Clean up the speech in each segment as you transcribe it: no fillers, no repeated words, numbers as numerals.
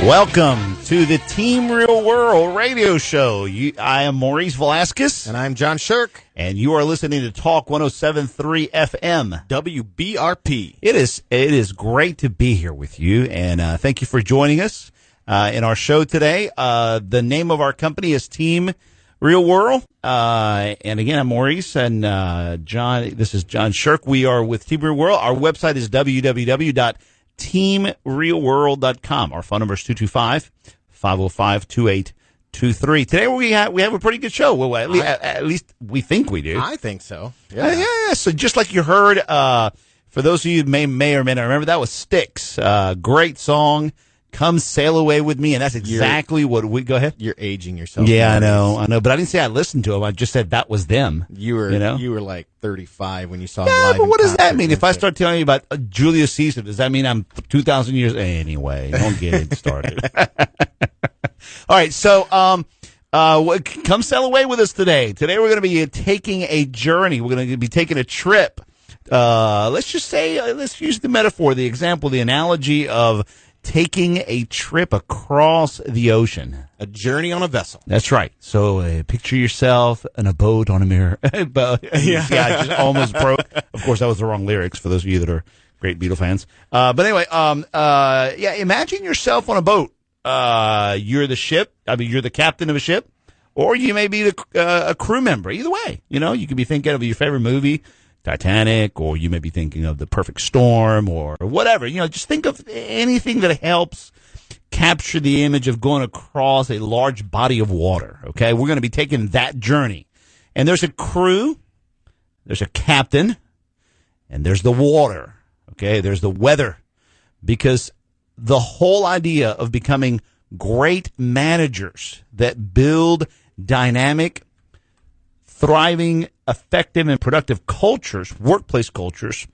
Welcome to the Team Real World radio show. I am Maurice Velasquez. And I'm John Shirk. And you are listening to Talk 107.3 FM. WBRP. It is great to be here with you, and thank you for joining us in our show today. The name of our company is Team Real World. And again, I'm Maurice, and John. This is John Shirk. We are with Team Real World. Our website is www.teamrealworld.com. Our phone number is 225-505-2823. Today we have a pretty good show. Well, at least we think we do. I think so. Yeah. Yeah. So just like you heard, for those of you who may or may not remember, that was Styx. Great song. Come Sail Away With Me. And that's exactly what we, go ahead. You're aging yourself. Yeah, I know. But I didn't say I listened to them. I just said that was them. You were like 35 when you saw them Yeah, live. but what does that mean? If I concert. start telling you about Julius Caesar, does that mean I'm 2,000 years? Anyway, don't get it started. All right, so come sail away with us today. Today we're going to be taking a journey. We're going to be taking a trip. Let's just say, let's use the metaphor, the example, the analogy of taking a trip across the ocean. A journey on a vessel. That's right. So picture yourself in a boat on a mirror. But, yeah, I just almost broke. Of course, that was the wrong lyrics for those of you that are great Beatle fans. But anyway, imagine yourself on a boat. You're the ship. You're the captain of a ship, or you may be a crew member. Either way, you could be thinking of your favorite movie, Titanic, or you may be thinking of The Perfect Storm, or whatever. Just think of anything that helps capture the image of going across a large body of water. Okay, we're going to be taking that journey, and there's a crew, there's a captain, and there's the water. Okay, there's the weather, because the whole idea of becoming great managers that build dynamic, thriving, effective, and productive cultures, workplace cultures,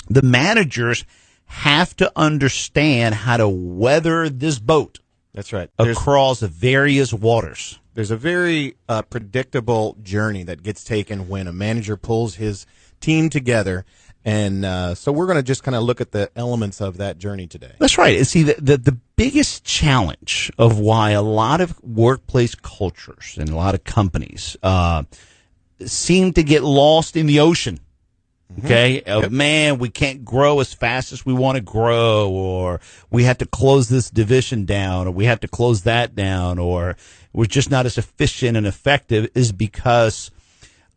the managers have to understand how to weather this boat. That's right. Across various waters. There's a very predictable journey that gets taken when a manager pulls his team together. And so we're going to just kind of look at the elements of that journey today. That's right. And see, the biggest challenge of why a lot of workplace cultures and a lot of companies seem to get lost in the ocean. Okay? Yep. Man, we can't grow as fast as we want to grow, or we have to close this division down, or we have to close that down, or we're just not as efficient and effective, is because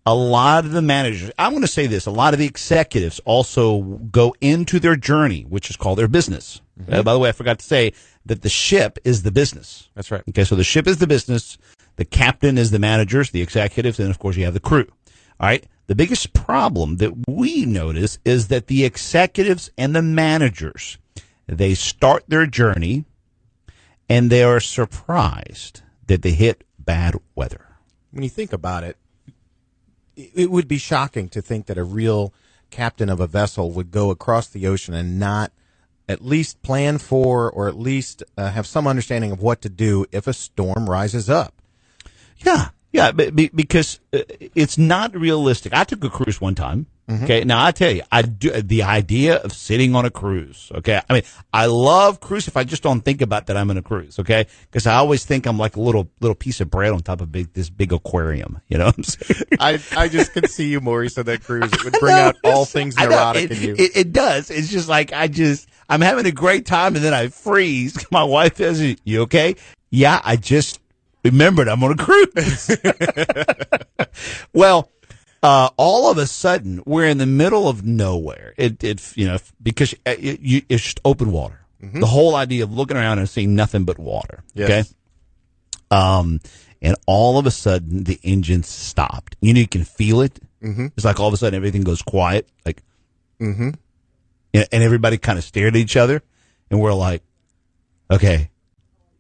a lot of the managers, I'm going to say this, a lot of the executives also go into their journey, which is called their business. Mm-hmm. By the way, I forgot to say that the ship is the business. That's right. Okay, so the ship is the business, the captain is the managers, the executives, and of course you have the crew. All right? The biggest problem that we notice is that the executives and the managers, they start their journey and they are surprised that they hit bad weather. When you think about it, it would be shocking to think that a real captain of a vessel would go across the ocean and not at least plan for, or at least have some understanding of what to do if a storm rises up. Yeah, because it's not realistic. I took a cruise one time. Mm-hmm. Okay, now I tell you, the idea of sitting on a cruise. Okay, I mean, I love cruise if I just don't think about that I'm in a cruise. Okay, because I always think I'm like a little piece of bread on top of this big aquarium. You know what I'm saying? I just could see you, Maurice, on that cruise. It would bring out all things neurotic in you. It does. It's just like I'm having a great time and then I freeze. My wife says, "You okay?" Yeah, I just remembered I'm on a cruise. Well, all of a sudden we're in the middle of nowhere. Because it's just open water. Mm-hmm. The whole idea of looking around and seeing nothing but water. Yes. Okay. And all of a sudden the engine stopped. You can feel it. Mm-hmm. It's like all of a sudden everything goes quiet. Like, mm-hmm. And everybody kind of stared at each other, and we're like, okay,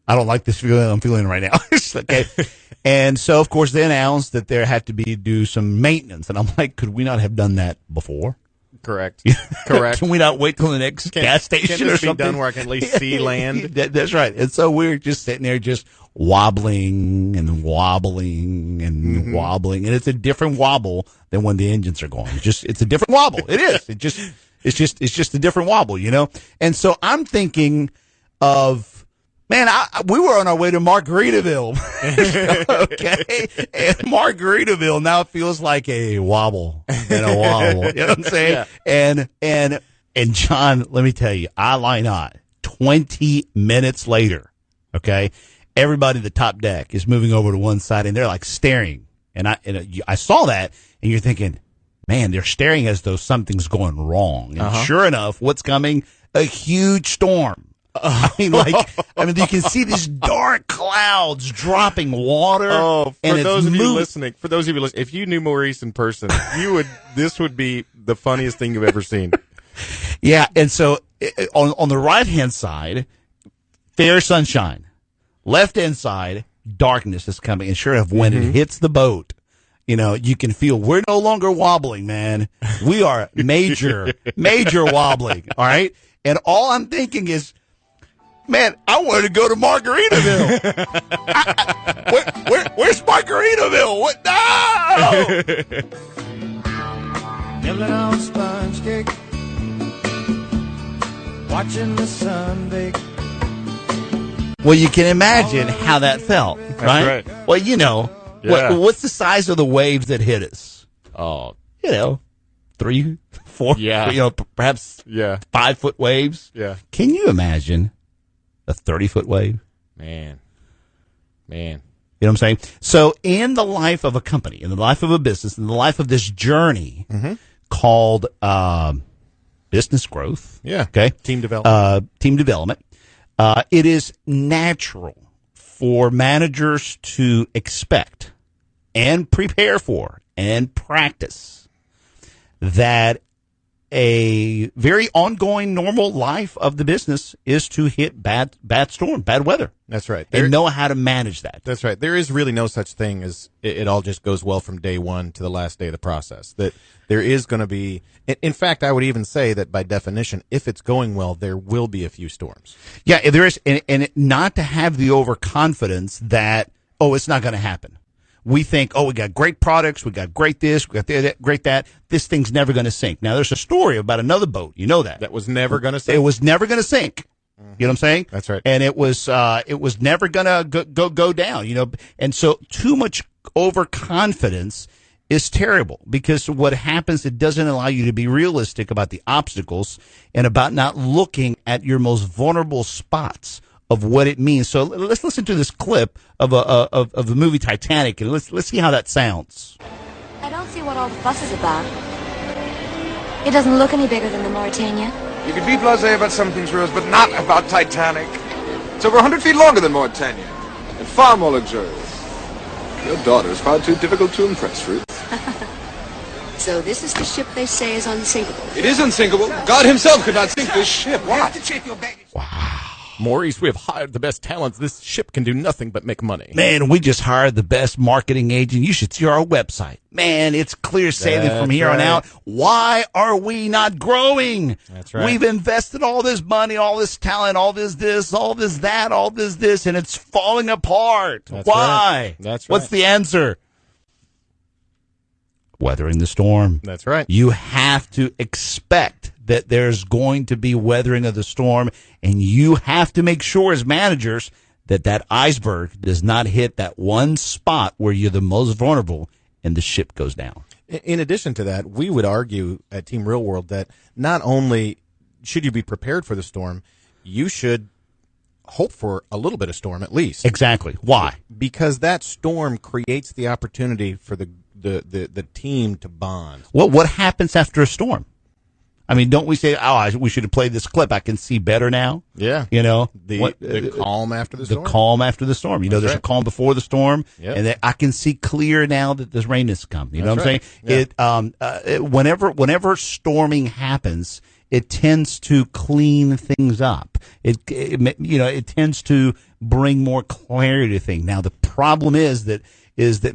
I don't like this feeling I'm feeling right now. Okay. And so, of course, they announced that there had to do some maintenance. And I'm like, could we not have done that before? Correct. Correct. Can we not wait till the next gas station can or this something? be done where I can at least see land? That's right. And so we're just sitting there just wobbling and wobbling and mm-hmm. wobbling. And it's a different wobble than when the engines are going. It's a different wobble. It is. It's just a different wobble, you know? And so I'm thinking of Man, we were on our way to Margaritaville. Okay. And Margaritaville now feels like a wobble and a wobble. You know what I'm saying? Yeah. And John, let me tell you, I lie not. 20 minutes later, okay, everybody at the top deck is moving over to one side and they're like staring. And I saw that and you're thinking, man, they're staring as though something's going wrong. And sure enough, what's coming? A huge storm. You can see these dark clouds dropping water. Oh, for those of you listening, if you knew Maurice in person, this would be the funniest thing you've ever seen. Yeah, and so on the right-hand side, fair sunshine. Left-hand side, darkness is coming. And sure enough, when it hits the boat, you can feel we're no longer wobbling, man. We are major wobbling, all right? And all I'm thinking is, man, I wanted to go to Margaritaville. Where's Margaritaville? What? No! Nibbling on sponge cake, watching the sun bake. Well, you can imagine how that felt, right? Well, what's the size of the waves that hit us? Oh, 3, 4, perhaps 5-foot waves. Yeah. Can you imagine a 30-foot wave? Man. You know what I'm saying? So in the life of a company, in the life of a business, in the life of this journey called business growth. Yeah. Okay. Team development. It is natural for managers to expect and prepare for and practice that a very ongoing normal life of the business is to hit bad storm, bad weather. That's right. And know how to manage that. That's right. There is really no such thing as it all just goes well from day one to the last day of the process. That there is going to be, in fact, I would even say that by definition, if it's going well, there will be a few storms. Yeah, there is, and not to have the overconfidence that, it's not going to happen. We think, we got great products, we got great this, we got great that. This thing's never going to sink. Now, there's a story about another boat. You know that. That was never going to sink. It was never going to sink. You know what I'm saying? That's right. And it was never going to go down, And so too much overconfidence is terrible because what happens, it doesn't allow you to be realistic about the obstacles and about not looking at your most vulnerable spots of what it means. So let's listen to this clip of the movie Titanic, and let's see how that sounds. I don't see what all the fuss is about. It doesn't look any bigger than the Mauritania. You could be blasé about some things, Rose, but not about Titanic. It's over 100 feet longer than Mauritania, and far more luxurious. Your daughter is far too difficult to impress, Ruth. So this is the ship they say is unsinkable. It is unsinkable. God himself could not sink this ship. What? Wow. Maurice, we have hired the best talents. This ship can do nothing but make money. Man, we just hired the best marketing agent. You should see our website. Man, it's clear sailing from here on out. Why are we not growing? That's right. We've invested all this money, all this talent, all this, all that, all this, and it's falling apart. That's Why? Right. That's right. What's the answer? Weathering the storm. That's right. You have to expect that there's going to be weathering of the storm, and you have to make sure as managers that iceberg does not hit that one spot where you're the most vulnerable and the ship goes down. In addition to that, we would argue at Team Real World that not only should you be prepared for the storm, you should hope for a little bit of storm at least. Exactly. Why? Because that storm creates the opportunity for the team to bond. What happens after a storm? I mean, don't we say, we should have played this clip. I can see better now. Yeah. The calm after the storm. The calm after the storm. There's a calm before the storm, and I can see clear now that the rain is coming. You know what I'm saying? Yeah. Whenever storming happens, it tends to clean things up. It tends to bring more clarity to things. Now, the problem is that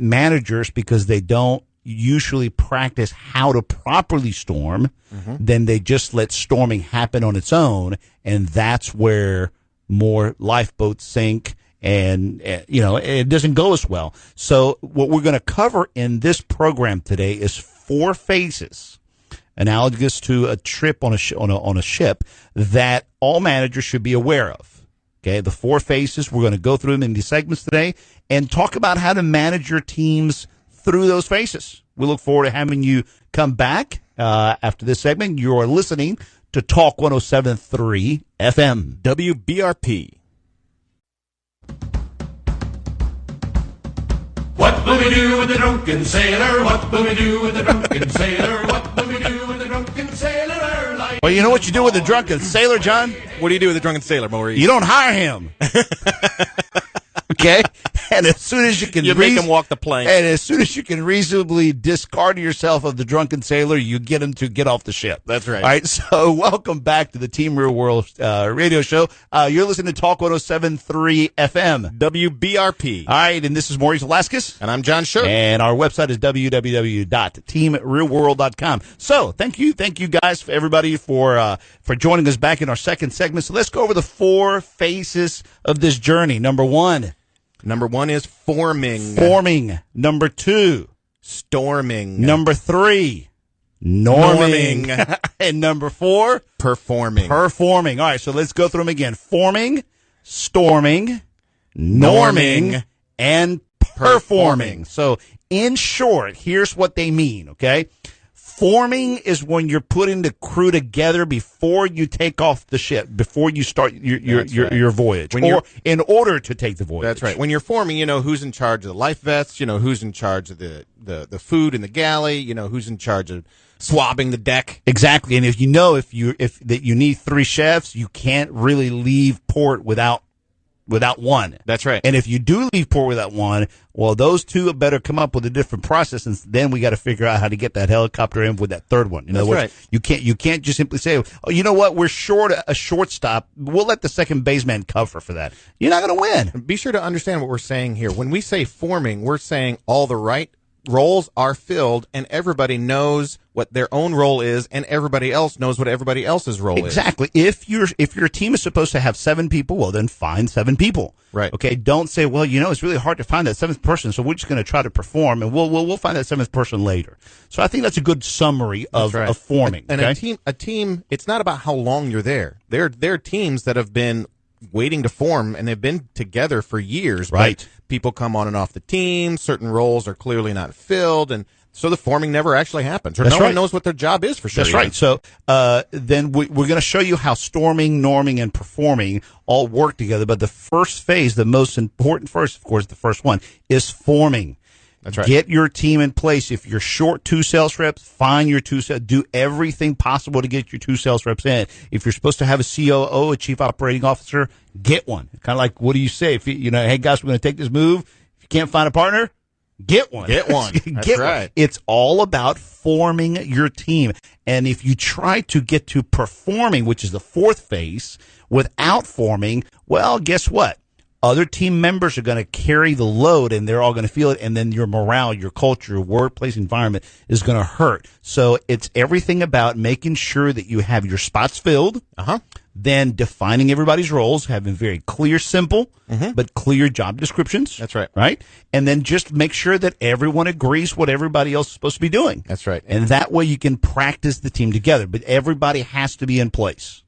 managers, because they don't usually practice how to properly storm, then they just let storming happen on its own, and that's where more lifeboats sink, and it doesn't go as well. So what we're going to cover in this program today is 4 phases analogous to a trip on a ship that all managers should be aware of. Okay, the 4 faces. We're going to go through them in these segments today and talk about how to manage your teams through those faces. We look forward to having you come back after this segment. You're listening to Talk 107.3 FM. WBRP. What will we do with the drunken sailor? What will we do with the drunken sailor? What will we do with the drunken sailor? Well, you know what you do with the drunken sailor, John? What do you do with the drunken sailor, Maurice? You don't hire him. Okay? And as soon as you can make him walk the plank. And as soon as you can reasonably discard yourself of the drunken sailor, you get him to get off the ship. That's right. All right, so welcome back to the Team Real World radio show. You're listening to Talk 107.3 FM. WBRP. All right, and this is Maurice Velasquez. And I'm John Scherr. And our website is www.teamrealworld.com. So thank you guys, everybody, for joining us back in our second segment. So let's go over the 4 phases of this journey. Number 1. Number 1 is forming. Forming. Number 2. Storming. Number 3. Norming. And number 4. Performing. Performing. All right, so let's go through them again. Forming, storming, norming, and performing. So in short, here's what they mean, okay? Forming is when you're putting the crew together before you take off the ship, before you start your voyage, or in order to take the voyage. That's right. When you're forming, you know who's in charge of the life vests, you know who's in charge of the food in the galley, you know who's in charge of swabbing the deck. Exactly. And if you know if that you need 3 chefs, you can't really leave port without one. That's right. And if you do leave port without one, well, those 2 better come up with a different process, and then we got to figure out how to get that helicopter in with that 3rd one. In other words, right. You can't just simply say, oh, you know what, we're short a shortstop. We'll let the second baseman cover for that. You're not going to win. Be sure to understand what we're saying here. When we say forming, we're saying all the right roles are filled, and everybody knows what their own role is, and everybody else knows what everybody else's role is. Exactly. If your team is supposed to have 7 people, well, then find 7 people. Right. Okay. Don't say, well, you know, it's really hard to find that 7th person, so we're just going to try to perform, and we'll find that 7th person later. So I think that's a good summary of forming. And okay? a team. It's not about how long you're there. There are teams that have been waiting to form, and they've been together for years. Right. But people come on and off the team. Certain roles are clearly not filled, and so the forming never actually happens. Or no one knows what their job is for sure. That's right. So then we're going to show you how storming, norming, and performing all work together. But the first phase, the most important first, of course, the first one, is forming. That's right. Get your team in place. If you're short 2 sales reps, find your 2 sales. Do everything possible to get your 2 sales reps in. If you're supposed to have a COO, a chief operating officer, get one. Kind of like, what do you say? If you know, hey guys, we're going to take this move. If you can't find a partner, get one. Get one. That's right. One. It's all about forming your team. And if you try to get to performing, which is the 4th phase, without forming, well, guess what? Other team members are going to carry the load, and they're all going to feel it, and then your morale, your culture, your workplace environment is going to hurt. So it's everything about making sure that you have your spots filled, then defining everybody's roles, having very clear, simple, but clear job descriptions. That's right. Right? And then just make sure that everyone agrees what everybody else is supposed to be doing. That's right. And that way you can practice the team together, but everybody has to be in place.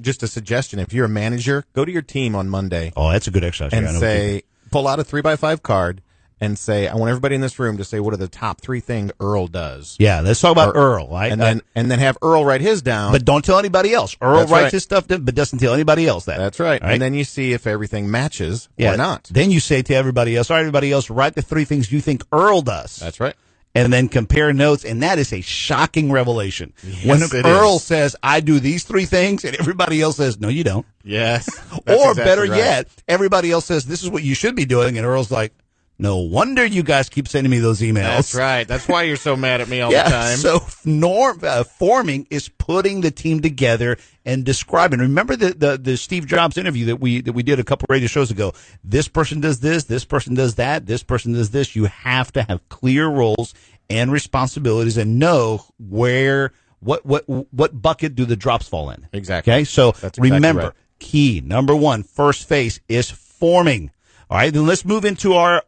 Just a suggestion: if you're a manager, go to your team on Monday. Oh, that's a good exercise. And say, pull out a 3x5 card and say, I want everybody in this room to say, what are the top 3 things Earl does? Yeah, let's talk about Earl, right? And then have Earl write his down. But don't tell anybody else. Earl writes his stuff down, but doesn't tell anybody else that. That's right. And then you see if everything matches or not. Then you say to everybody else, all right, everybody else, write the 3 things you think Earl does. That's right. And then compare notes, and that is a shocking revelation. Yes, when Earl is. says, I do these 3 things, and everybody else says, no, you don't. Yes. Or better yet, everybody else says, this is what you should be doing, and Earl's like, no wonder you guys keep sending me those emails. That's right. That's why you're so mad at me all the time. So forming is putting the team together and describing. Remember the Steve Jobs interview that we did a couple radio shows ago. This person does this person does that, this person does this. You have to have clear roles and responsibilities and know where what bucket do the drops fall in. Exactly. Okay? So that's exactly remember, right. Key number 1, first phase is forming. All right, then let's move into our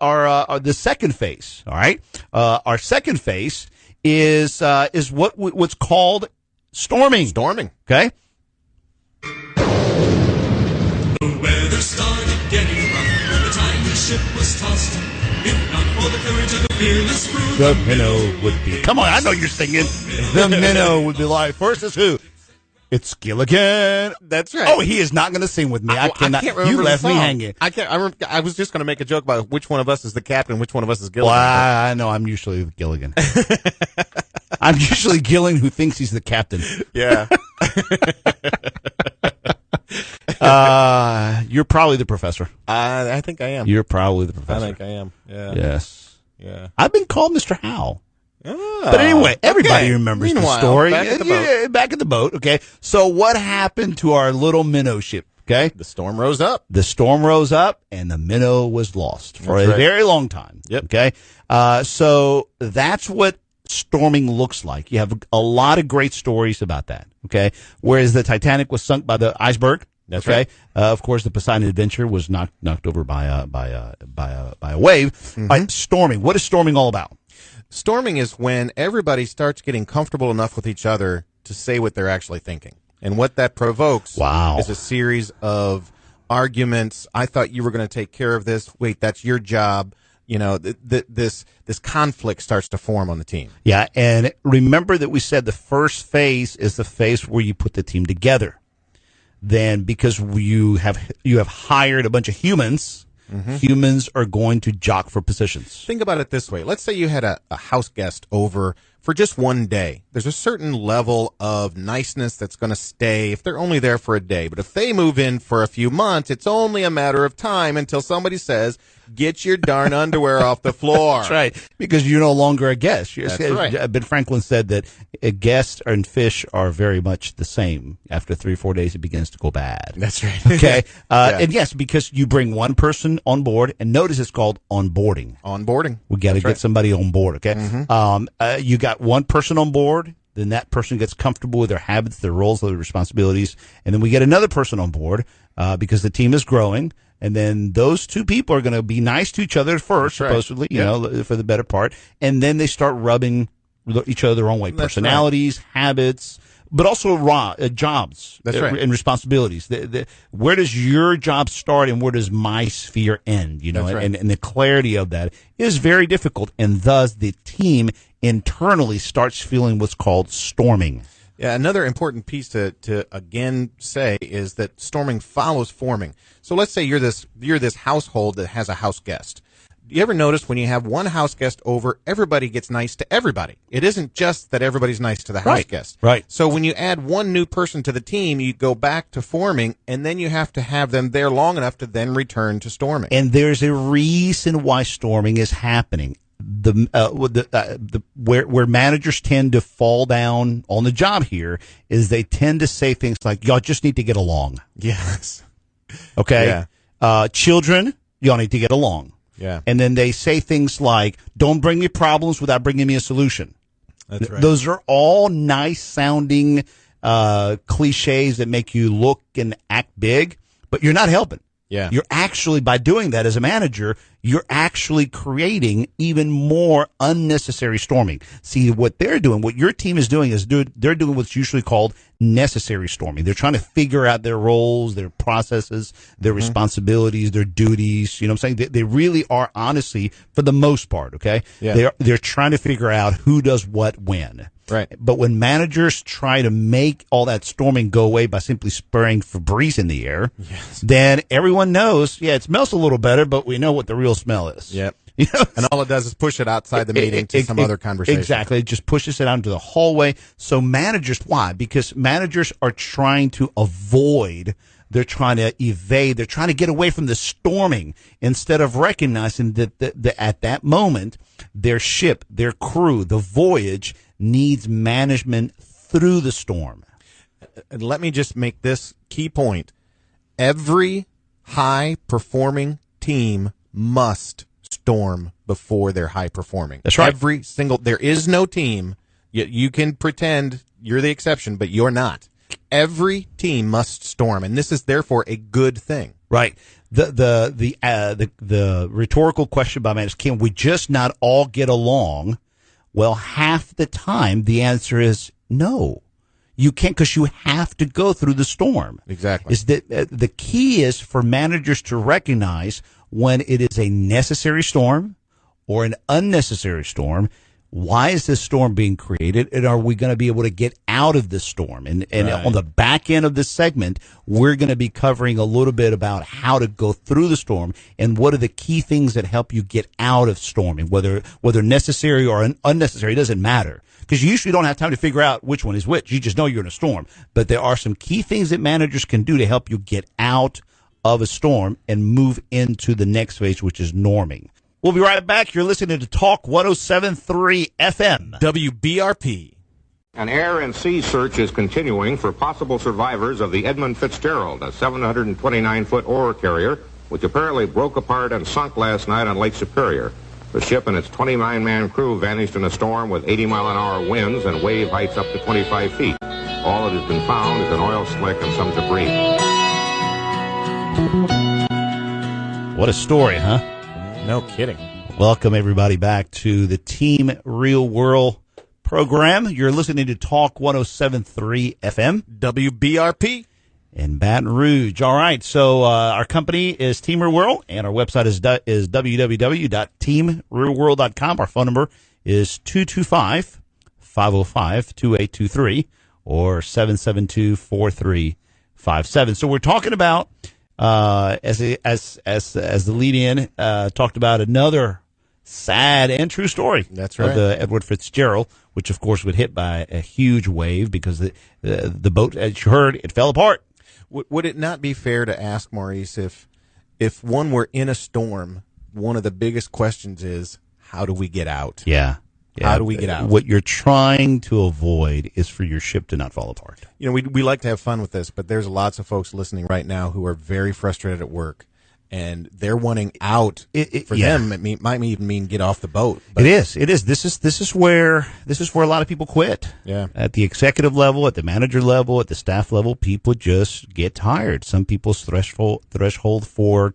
the second phase. All right, our second phase is what's called storming. Storming. Okay. The weather ship was tossed. If not for the courage of the fearless crew, The minnow would be. Come on, I know you're singing. The minnow would be like. First is who? It's Gilligan. That's right. Oh, he is not going to sing with me. I cannot. can't remember You the left me song. hanging. I was just going to make a joke about which one of us is the captain, which one of us is Well, Gilligan. I know I'm usually Gilligan. I'm usually Gilligan who thinks he's the captain. Yeah. You're probably the professor. I think I am. You're probably the I professor. think I am. Yeah. Yes. Yeah. I've been called Mr. Howe. Oh, But anyway, everybody okay. remembers the Meanwhile, story. back at the boat. Yeah, back at the boat. Okay. So what happened to our little minnow ship? Okay. The storm rose up. The storm rose up and the minnow was lost for That's a right. very long time. Yep. Okay. So that's what storming looks like. You have a lot of great stories about that. Okay. Whereas the Titanic was sunk by the iceberg. That's okay. right. Of course, the Poseidon Adventure was knocked over by a wave. Mm-hmm. All right, storming. What is storming all about? Storming is when everybody starts getting comfortable enough with each other to say what they're actually thinking. And what that provokes Wow. is a series of arguments. I thought you were going to take care of this. Wait, that's your job. You know, this conflict starts to form on the team. Yeah, and remember that we said the first phase is the phase where you put the team together. Then, because you have hired a bunch of humans, humans are going to jock for positions. Think about it this way. Let's say you had a house guest over for just one day. There's a certain level of niceness that's going to stay if they're only there for a day. But if they move in for a few months, it's only a matter of time until somebody says, get your darn underwear off the floor. That's right, because you're no longer a guest. That's right. Ben Franklin said that a guest and fish are very much the same. After 3 or 4 days, it begins to go bad. That's right. Okay, Yeah. and yes, because you bring one person on board, and notice it's called onboarding. Onboarding. We got to That's get right. somebody on board. Okay, you got one person on board, then that person gets comfortable with their habits, their roles, their responsibilities, and then we get another person on board because the team is growing. And then those two people are going to be nice to each other at first, That's right. supposedly, you know, for the better part. And then they start rubbing each other the wrong way. That's Personalities, habits, but also jobs That's right. and responsibilities. Where does your job start and where does my sphere end? You know, That's right. and the clarity of that is very difficult. And thus the team internally starts feeling what's called storming. Yeah, another important piece to again say is that storming follows forming. So let's say you're this household that has a house guest. Do you ever notice when you have one house guest over, everybody gets nice to everybody? It isn't just that everybody's nice to the house Right, guest. right. So when you add one new person to the team, you go back to forming, and then you have to have them there long enough to then return to storming. And there's a reason why storming is happening. Where managers tend to fall down on the job here is they tend to say things like, y'all just need to get along. Yes. Okay. Yeah. Children, y'all need to get along. Yeah. And then they say things like, don't bring me problems without bringing me a solution. That's right. Those are all nice sounding cliches that make you look and act big, but you're not helping. Yeah. You're actually, by doing that as a manager, you're actually creating even more unnecessary storming. See, what they're doing, what your team is doing is they're doing what's usually called necessary storming. They're trying to figure out their roles, their processes, their responsibilities, their duties. You know what I'm saying? They really are, honestly, for the most part, okay? Yeah. They're trying to figure out who does what when. Right. But when managers try to make all that storming go away by simply spraying Febreze in the air, then everyone knows, yeah, it smells a little better, but we know what the real smell is. Yep. You know, And all it does is push it outside the meeting to some other conversation. Exactly. It just pushes it out into the hallway. So managers, why? Because managers are trying to avoid, they're trying to evade, they're trying to get away from the storming instead of recognizing that at that moment, their ship, their crew, the voyage needs management through the storm. And let me just make this key point. Every high-performing team must storm before they're high-performing. That's right. There is no team, you can pretend you're the exception, but you're not. Every team must storm, and this is therefore a good thing. Right. The rhetorical question by man is, can we just not all get along? Well, half the time the answer is no. You can't, because you have to go through the storm. Exactly. Is that the key is for managers to recognize when it is a necessary storm or an unnecessary storm. Why is this storm being created, and are we going to be able to get out of this storm? And on the back end of this segment, we're going to be covering a little bit about how to go through the storm and what are the key things that help you get out of storming, whether necessary or unnecessary. It doesn't matter, because you usually don't have time to figure out which one is which. You just know you're in a storm. But there are some key things that managers can do to help you get out of a storm and move into the next phase, which is norming. We'll be right back. You're listening to Talk 107.3 FM. WBRP. An air and sea search is continuing for possible survivors of the Edmund Fitzgerald, a 729-foot ore carrier, which apparently broke apart and sunk last night on Lake Superior. The ship and its 29-man crew vanished in a storm with 80-mile-an-hour winds and wave heights up to 25 feet. All that has been found is an oil slick and some debris. What a story, huh? No kidding. Welcome, everybody, back to the Team Real World program. You're listening to Talk 107.3 FM. WBRP. In Baton Rouge. All right, so our company is Team Real World, and our website is www.teamrealworld.com. Our phone number is 225-505-2823 or 772-4357. So we're talking about as the lead-in, talked about another sad and true story. That's right. Of the Edward Fitzgerald, which of course was hit by a huge wave because the boat, as you heard, it fell apart. Would it not be fair to ask, Maurice, if one were in a storm, one of the biggest questions is, how do we get out? Yeah. How do we get out? What you're trying to avoid is for your ship to not fall apart. You know, we like to have fun with this, but there's lots of folks listening right now who are very frustrated at work, and they're wanting out. For them, it might even mean get off the boat. But It is. This is where a lot of people quit. Yeah. At the executive level, at the manager level, at the staff level, people just get tired. Some people's threshold for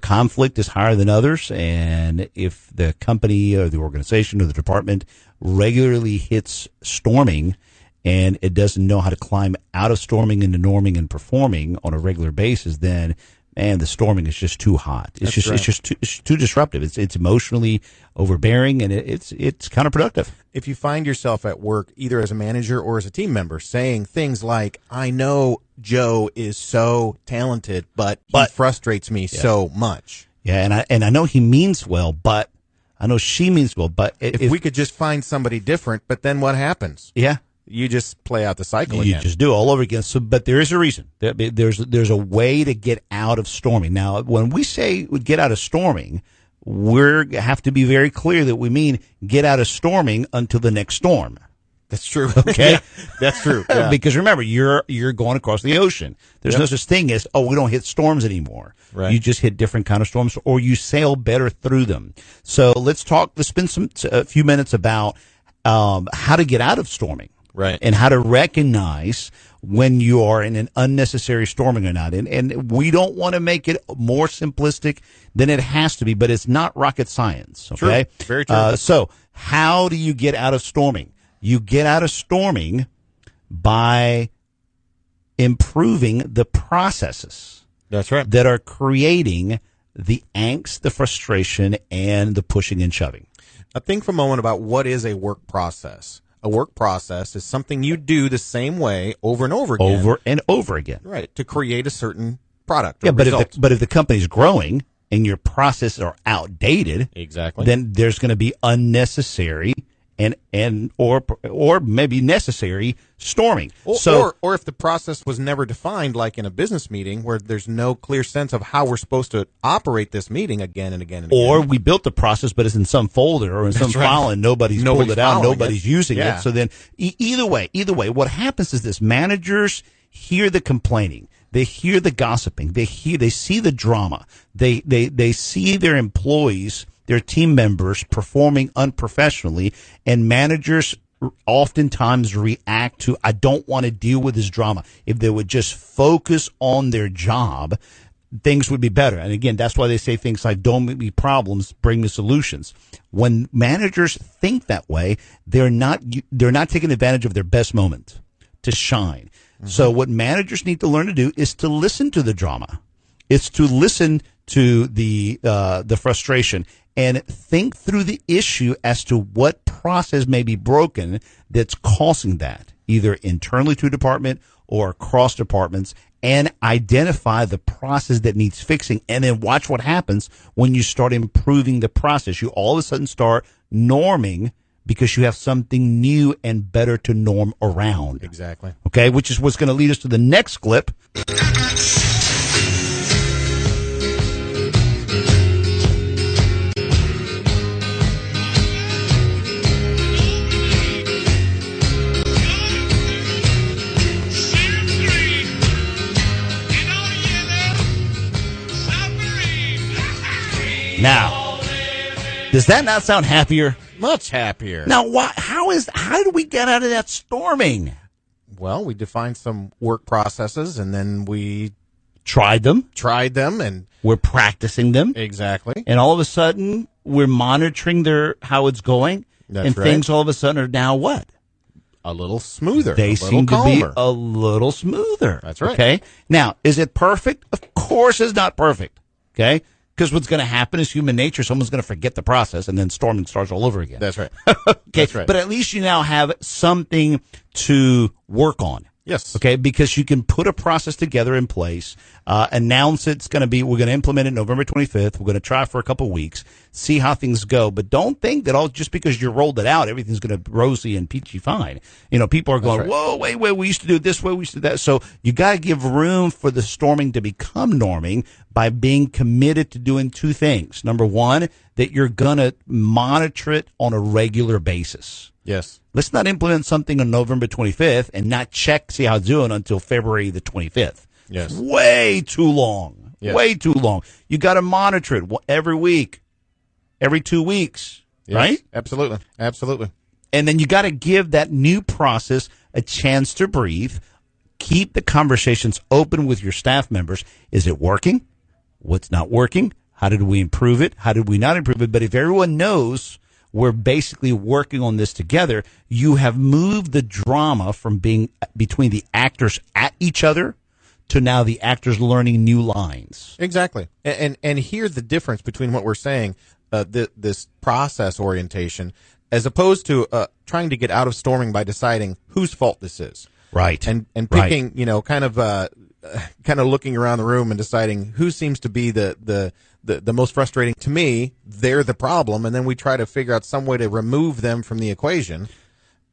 conflict is higher than others, and if the company or the organization or the department regularly hits storming and it doesn't know how to climb out of storming into norming and performing on a regular basis, then the storming is just too hot. It's just too disruptive. It's emotionally overbearing, and it's counterproductive. If you find yourself at work, either as a manager or as a team member, saying things like, I know Joe is so talented, but he frustrates me so much. Yeah, and I know he means well, but I know she means well, but if we could just find somebody different, but then what happens? Yeah. You just play out the cycle You again. just do it all over again. So, but there is a reason. There's a way to get out of storming. Now, when we say get out of storming, we have to be very clear that we mean get out of storming until the next storm. That's true. Okay, Yeah, that's true. Yeah. Because remember, you're going across the ocean. There's no such thing as we don't hit storms anymore. Right. You just hit different kind of storms, or you sail better through them. So let's spend a few minutes about how to get out of storming. Right. And how to recognize when you are in an unnecessary storming or not. And we don't want to make it more simplistic than it has to be, but it's not rocket science. Okay. True. Very true. So how do you get out of storming? You get out of storming by improving the processes. That's right. That are creating the angst, the frustration, and the pushing and shoving. Think for a moment about what is a work process. A work process is something you do the same way over and over again. Over and over again. Right. To create a certain product. Yeah, or but result. if the company's growing and your processes are outdated, exactly, then there's going to be unnecessary or maybe necessary storming. Or if the process was never defined, like in a business meeting where there's no clear sense of how we're supposed to operate this meeting again and again and again. Or we built the process, but it's in some folder or in some file and nobody's pulled it out, nobody's using it. So then either way, what happens is this: managers hear the complaining. They hear the gossiping. They see the drama. They see their employees, their team members performing unprofessionally, and managers oftentimes react to, I don't want to deal with this drama. If they would just focus on their job, things would be better. And again, that's why they say things like, don't make me problems, bring me solutions. When managers think that way, they're not taking advantage of their best moment to shine. Mm-hmm. So what managers need to learn to do is to listen to the drama. It's to listen to the frustration and think through the issue as to what process may be broken that's causing that, either internally to a department or across departments, and identify the process that needs fixing, and then watch what happens when you start improving the process. You all of a sudden start norming because you have something new and better to norm around. Exactly. Okay, which is what's going to lead us to the next clip. Now, does that not sound happier? Much happier. Now, how do we get out of that storming? Well, we defined some work processes, and then we Tried them. and We're practicing them. exactly. And all of a sudden, we're monitoring how it's going. That's and right. things all of a sudden are now what? A little smoother. They a little seem to calmer. be a little smoother. That's right. Okay. Now, is it perfect? Of course it's not perfect. Okay. Because what's going to happen is human nature. Someone's going to forget the process, and then storming starts all over again. That's right. Okay. That's right. But at least you now have something to work on. Yes. Okay, because you can put a process together in place, announce we're going to implement it November 25th. We're going to try for a couple of weeks, see how things go. But don't think that just because you rolled it out, everything's going to be rosy and peachy fine. People are going, right. whoa, wait, we used to do it this way, we used to do that. So you got to give room for the storming to become norming by being committed to doing two things. Number one, that you're going to monitor it on a regular basis. Yes. Let's not implement something on November 25th and not see how it's doing until February the 25th. Yes. Way too long. Yes. Way too long. You got to monitor it every week, every 2 weeks, Yes. right? Absolutely. Absolutely. And then you got to give that new process a chance to breathe. Keep the conversations open with your staff members. Is it working? What's not working? How did we improve it? How did we not improve it? But if everyone knows we're basically working on this together, you have moved the drama from being between the actors at each other to now the actors learning new lines. Exactly. And here's the difference between what we're saying, this process orientation, as opposed to trying to get out of storming by deciding whose fault this is. Right. And Right. picking, kind of looking around the room and deciding who seems to be the most frustrating. To me, they're the problem, and then we try to figure out some way to remove them from the equation,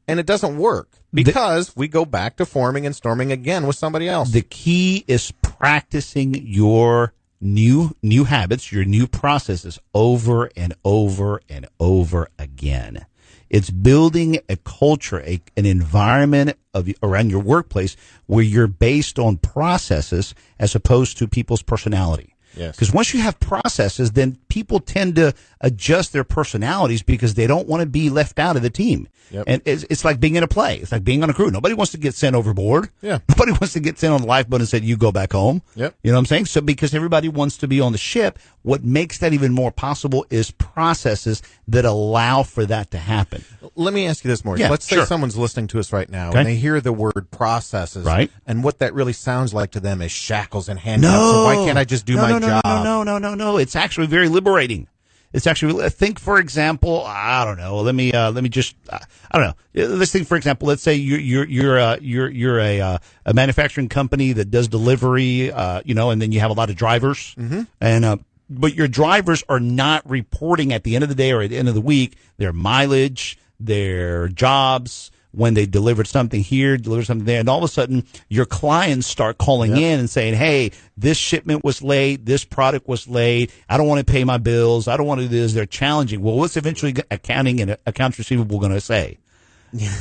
and it doesn't work because we go back to forming and storming again with somebody else. The key is practicing your new habits, your new processes over and over and over again. It's building a culture, an environment around your workplace where you're based on processes as opposed to people's personality. Yes. Because once you have processes, then people tend to adjust their personalities because they don't want to be left out of the team. Yep. And it's like being in a play. It's like being on a crew. Nobody wants to get sent overboard. Yeah. Nobody wants to get sent on the lifeboat and said, you go back home. Yep. You know what I'm saying? So because everybody wants to be on the ship, what makes that even more possible is processes that allow for that to happen. Let me ask you this, Maurice. Yeah, Let's say sure. someone's listening to us right now, Okay. and they hear the word processes, Right. and what that really sounds like to them is shackles and handcuffs. So why can't I just do my job? No. It's actually very liberating. It's actually, think, for example, I don't know. Let me just, I don't know. Let's think, for example, let's say you're a manufacturing company that does delivery, and then you have a lot of drivers, and but your drivers are not reporting at the end of the day or at the end of the week their mileage, their jobs, when they delivered something here, delivered something there, and all of a sudden your clients start calling in and saying, hey, this shipment was late, this product was late, I don't want to pay my bills, I don't want to do this. They're challenging. Well, what's eventually accounting and accounts receivable going to say?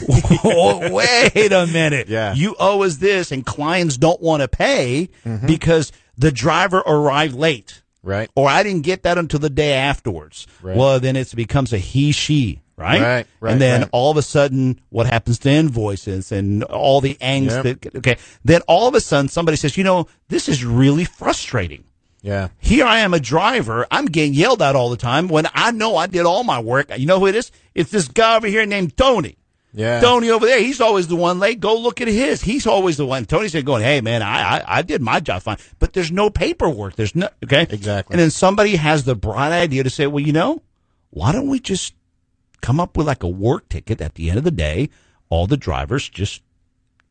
Wait a minute. Yeah. You owe us this, and clients don't want to pay because the driver arrived late. Right. Or I didn't get that until the day afterwards. Right. Well, then it becomes a he, she. Right? Right, and then right. all of a sudden, what happens to invoices and all the angst Yep. okay. Then all of a sudden, somebody says, this is really frustrating. Yeah. Here I am, a driver. I'm getting yelled at all the time when I know I did all my work. You know who it is? It's this guy over here named Tony. Yeah. Tony over there, he's always the one late. Go look at his. He's always the one. Tony said, hey, man, I did my job fine. But there's no paperwork. There's no, okay? Exactly. And then somebody has the bright idea to say, well, why don't we just come up with like a work ticket at the end of the day? All the drivers just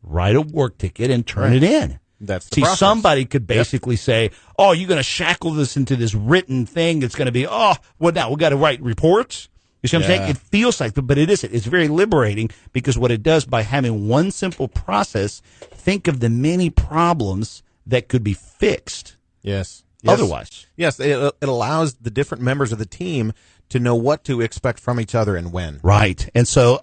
write a work ticket and turn it in. That's the See, process. somebody could basically say, oh, you're going to shackle this into this written thing. It's going to be, now we got to write reports. You see what I'm saying? It feels like, but it isn't. It's very liberating because what it does by having one simple process, think of the many problems that could be fixed. Yes. Otherwise. Yes, it allows the different members of the team to know what to expect from each other and when. Right. And so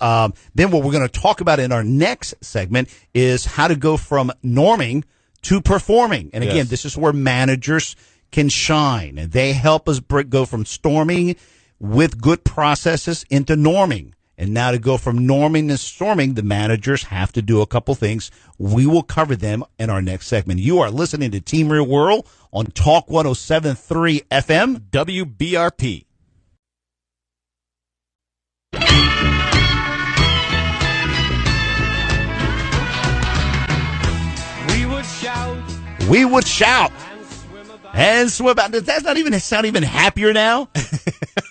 then what we're going to talk about in our next segment is how to go from norming to performing. And again, this is where managers can shine. And they help us go from storming with good processes into norming. And now to go from norming to storming, the managers have to do a couple things. We will cover them in our next segment. You are listening to Team Real World on Talk 107.3 FM. WBRP. We would shout and swim about. Does that not even sound even happier now?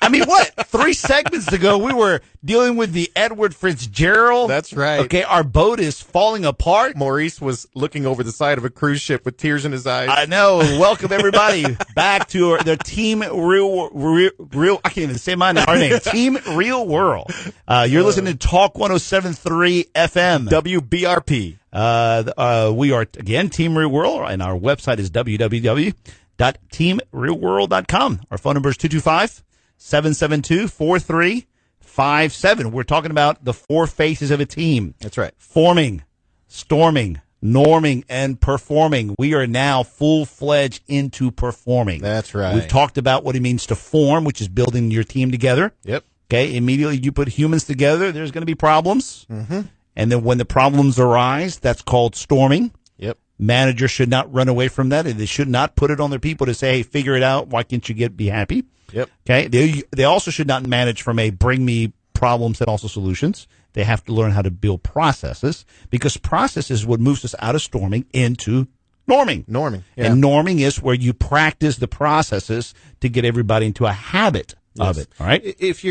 I mean, what? 3 segments ago, we were dealing with the Edward Fitzgerald. That's right. Okay, our boat is falling apart. Maurice was looking over the side of a cruise ship with tears in his eyes. I know. Welcome, everybody, back to the Team Real. I can't even say our name. Team Real World. You're listening to Talk 107.3 FM. WBRP. We are, again, Team Real World, and our website is www.teamrealworld.com. Our phone number is 225-772-4357. We're talking about the 4 phases of a team. That's right. Forming, storming, norming, and performing. We are now full-fledged into performing. That's right. We've talked about what it means to form, which is building your team together. Yep. Okay, immediately you put humans together, there's going to be problems. Mm-hmm. And then when the problems arise, that's called storming. Yep. Managers should not run away from that, and they should not put it on their people to say, hey, figure it out. Why can't you be happy? Yep. Okay. They also should not manage from a bring me problems and also solutions. They have to learn how to build processes, because process is what moves us out of storming into norming. Norming. Yeah. And norming is where you practice the processes to get everybody into a habit of it. All right. If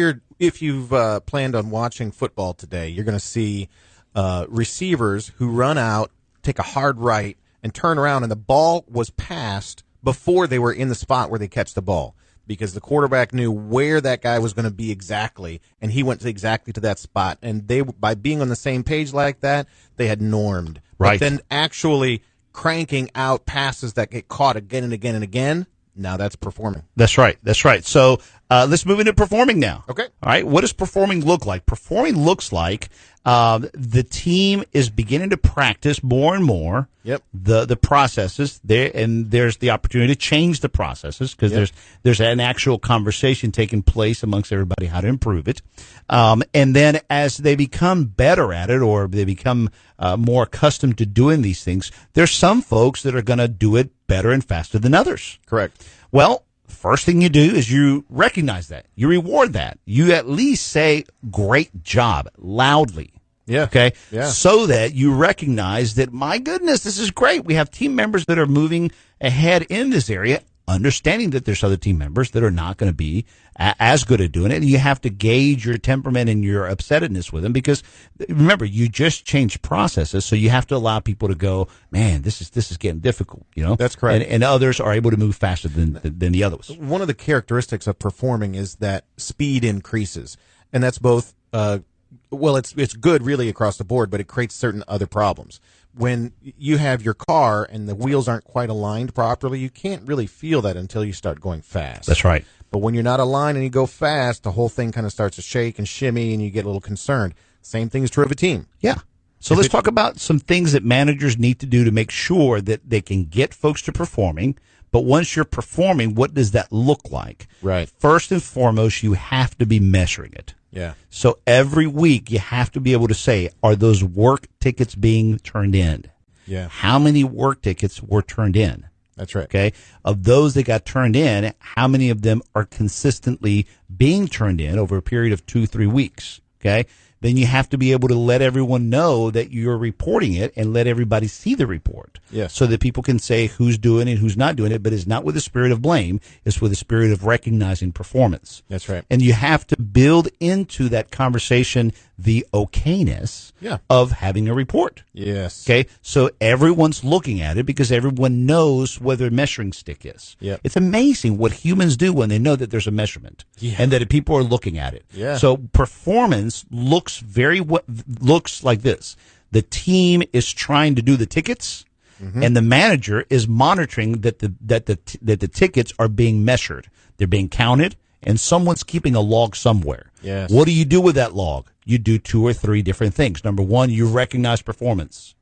you've planned on watching football today, you're going to see receivers who run out, take a hard right, and turn around, and the ball was passed before they were in the spot where they catch the ball, because the quarterback knew where that guy was going to be exactly, and he went exactly to that spot. And they, by being on the same page like that, they had normed. Right. But then actually cranking out passes that get caught again and again and again, now that's performing. That's right. That's right. So let's move into performing now. Okay. All right. What does performing look like? Performing looks like the team is beginning to practice more and more. Yep. The processes there, and there's the opportunity to change the processes, because there's an actual conversation taking place amongst everybody how to improve it. And then as they become better at it, or they become more accustomed to doing these things, there's some folks that are going to do it better and faster than others. Correct. Well, first thing you do is you recognize that. You reward that. You at least say, great job, loudly. Yeah. Okay. Yeah. So that you recognize that, my goodness, this is great. We have team members that are moving ahead in this area, understanding that there's other team members that are not going to be as good at doing it. And you have to gauge your temperament and your upsetness with them, because remember, you just changed processes. So you have to allow people to go, man, this is getting difficult. That's correct. And others are able to move faster than the others. One of the characteristics of performing is that speed increases, and that's both, it's good really across the board, but it creates certain other problems. When you have your car and the wheels aren't quite aligned properly, you can't really feel that until you start going fast. That's right. But when you're not aligned and you go fast, the whole thing kind of starts to shake and shimmy, and you get a little concerned. Same thing is true of a team. Yeah. So let's talk about some things that managers need to do to make sure that they can get folks to performing. But once you're performing, what does that look like? Right. First and foremost, you have to be measuring it. Yeah. So every week you have to be able to say, are those work tickets being turned in? Yeah. How many work tickets were turned in? That's right. Okay. Of those that got turned in, how many of them are consistently being turned in over a period of 2-3 weeks? Okay. then you have to be able to let everyone know that you're reporting it and let everybody see the report. Yes. So that people can say who's doing it, who's not doing it, but it's not with a spirit of blame. It's with a spirit of recognizing performance. That's right. And you have to build into that conversation the okayness of having a report. Yes. Okay. So everyone's looking at it because everyone knows where their measuring stick is. Yep. It's amazing what humans do when they know that there's a measurement and that people are looking at it. Yeah. So performance looks looks like this. The team is trying to do the tickets, and the manager is monitoring that the tickets are being measured. They're being counted, and someone's keeping a log somewhere. Yes. What do you do with that log? You do 2 or 3 different things. Number 1, you recognize performance.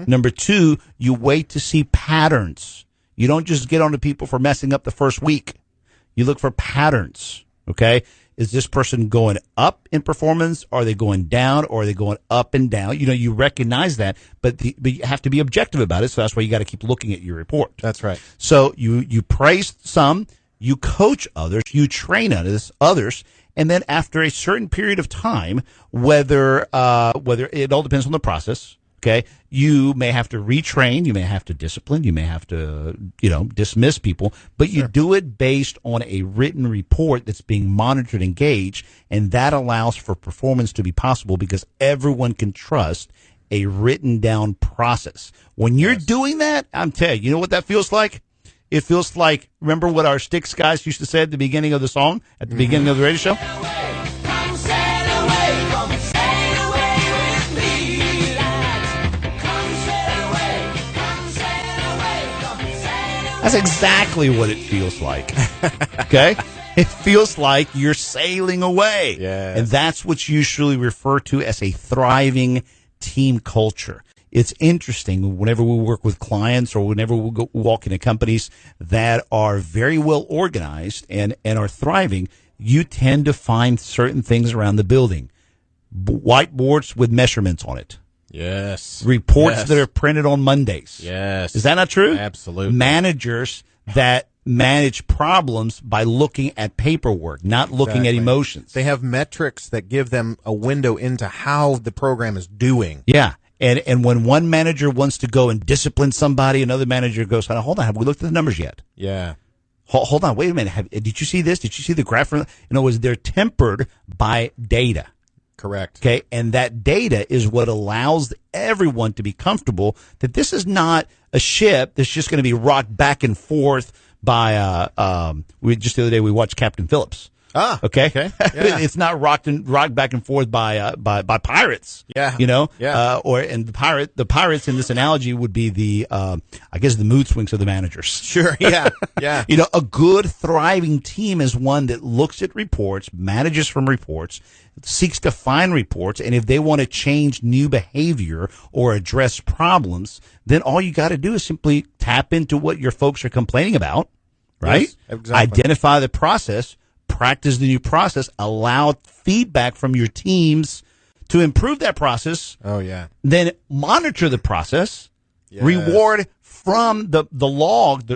Number 2, you wait to see patterns. You don't just get on to people for messing up the first week. You look for patterns. Okay. Is this person going up in performance? Are they going down, or are they going up and down? You know, you recognize that, but you have to be objective about it. So that's why you got to keep looking at your report. That's right. So you praise some, you coach others, you train others, and then after a certain period of time, whether it all depends on the process. Okay, you may have to retrain, you may have to discipline, you may have to, dismiss people, but you do it based on a written report that's being monitored and gauged, and that allows for performance to be possible because everyone can trust a written down process. When you're doing that, I'm telling you, you know what that feels like? It feels like, remember what our Styx guys used to say at the beginning of the song, at the beginning of the radio show? That's exactly what it feels like. Okay? It feels like you're sailing away. Yes. And that's what's usually referred to as a thriving team culture. It's interesting whenever we work with clients or whenever we walk into companies that are very well organized and are thriving, you tend to find certain things around the building. Whiteboards with measurements on it. Yes. Reports that are printed on Mondays. Yes. Is that not true? Absolutely. Managers that manage problems by looking at paperwork, not looking at emotions. They have metrics that give them a window into how the program is doing. Yeah. And when one manager wants to go and discipline somebody, another manager goes, hold on, have we looked at the numbers yet? Yeah. Hold on, wait a minute. Did you see this? Did you see the graph? In other words, they're tempered by data. Correct. Okay, and that data is what allows everyone to be comfortable that this is not a ship that's just going to be rocked back and forth by just the other day we watched Captain Phillips. Okay. Yeah. It's not rocked back and forth by pirates. Yeah. Yeah. And the pirates in this analogy would be the mood swings of the managers. Sure. Yeah. Yeah. A good thriving team is one that looks at reports, manages from reports, seeks to find reports, and if they want to change new behavior or address problems, then all you got to do is simply tap into what your folks are complaining about, right? Yes, exactly. Identify the process, practice the new process, allow feedback from your teams to improve that process. Oh, yeah. Then monitor the process, Yes. reward from the log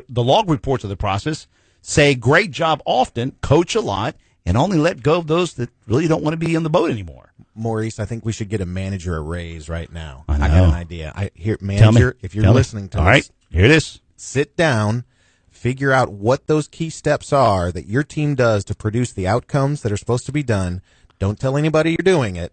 reports of the process, say great job often, coach a lot, and only let go of those that really don't want to be on the boat anymore. Maurice, I think we should get a manager a raise right now. I know. I got an idea. Manager, if you're listening to all right, here it is. Sit down, figure out what those key steps are that your team does to produce the outcomes that are supposed to be done. Don't tell anybody you're doing it.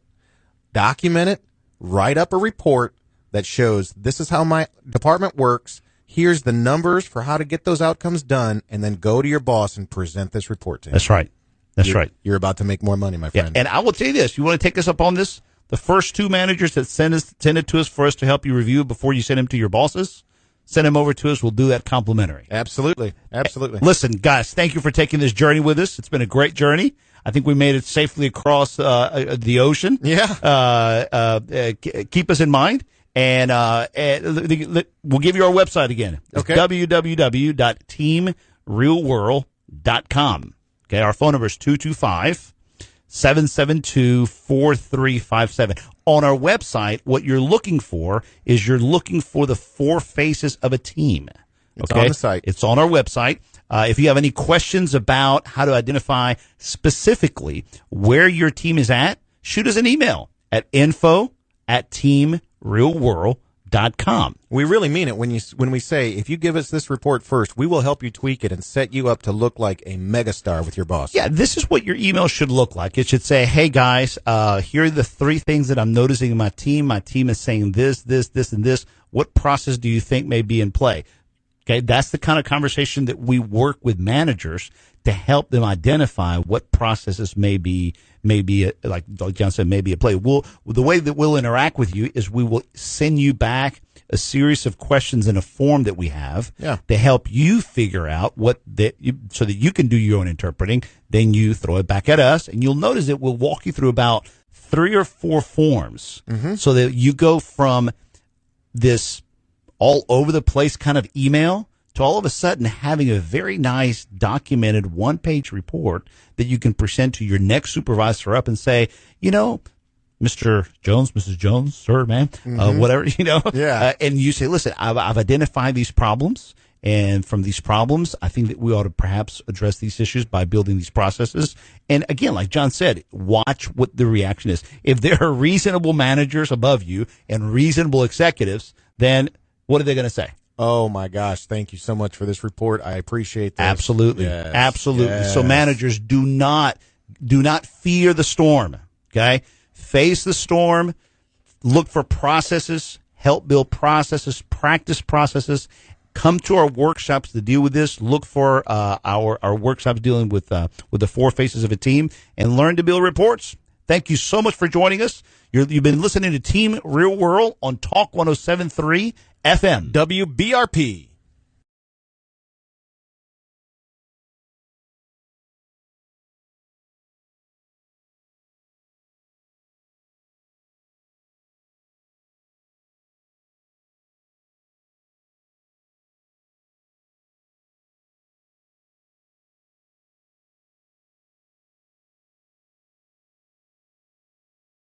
Document it. Write up a report that shows this is how my department works. Here's the numbers for how to get those outcomes done, and then go to your boss and present this report to him. That's right. That's right. You're about to make more money, my friend. Yeah, and I will tell you this. You want to take us up on this? The first 2 managers that send it to us for us to help you review before you send them to your bosses, send them over to us. We'll do that complimentary. Absolutely. Absolutely. Listen, guys, thank you for taking this journey with us. It's been a great journey. I think we made it safely across the ocean. Yeah. Keep us in mind. And we'll give you our website again. It's okay. www.teamrealworld.com. Okay, our phone number is 225-772-4357. On our website, what you're looking for is the 4 faces of a team. It's on the site. It's on our website. If you have any questions about how to identify specifically where your team is at, shoot us an email at info@teamrealworld.com. We really mean it when we say, if you give us this report first, we will help you tweak it and set you up to look like a megastar with your boss. Yeah, this is what your email should look like. It should say, hey, guys, here are the 3 things that I'm noticing in my team. My team is saying this, and this. What process do you think may be in play? Okay, that's the kind of conversation that we work with managers to help them identify what processes may be like John said, maybe at play. The way that we'll interact with you is we will send you back a series of questions in a form that we have to help you figure out so that you can do your own interpreting. Then you throw it back at us, and you'll notice that we'll walk you through about 3 or 4 forms so that you go from this all over the place kind of email to all of a sudden having a very nice documented 1-page report that you can present to your next supervisor up and say, Mr. Jones, Mrs. Jones, sir, man, whatever, and you say, listen, I've identified these problems. And from these problems, I think that we ought to perhaps address these issues by building these processes. And again, like John said, watch what the reaction is. If there are reasonable managers above you and reasonable executives, then what are they going to say? Oh my gosh, thank you so much for this report. I appreciate this. Absolutely. Yes. Absolutely. Yes. So managers, do not fear the storm. Okay? Face the storm, look for processes, help build processes, practice processes. Come to our workshops to deal with this. Look for our workshops dealing with the 4 faces of a team, and learn to build reports. Thank you so much for joining us. You've been listening to Team Real World on Talk 107.3 FM. WBRP.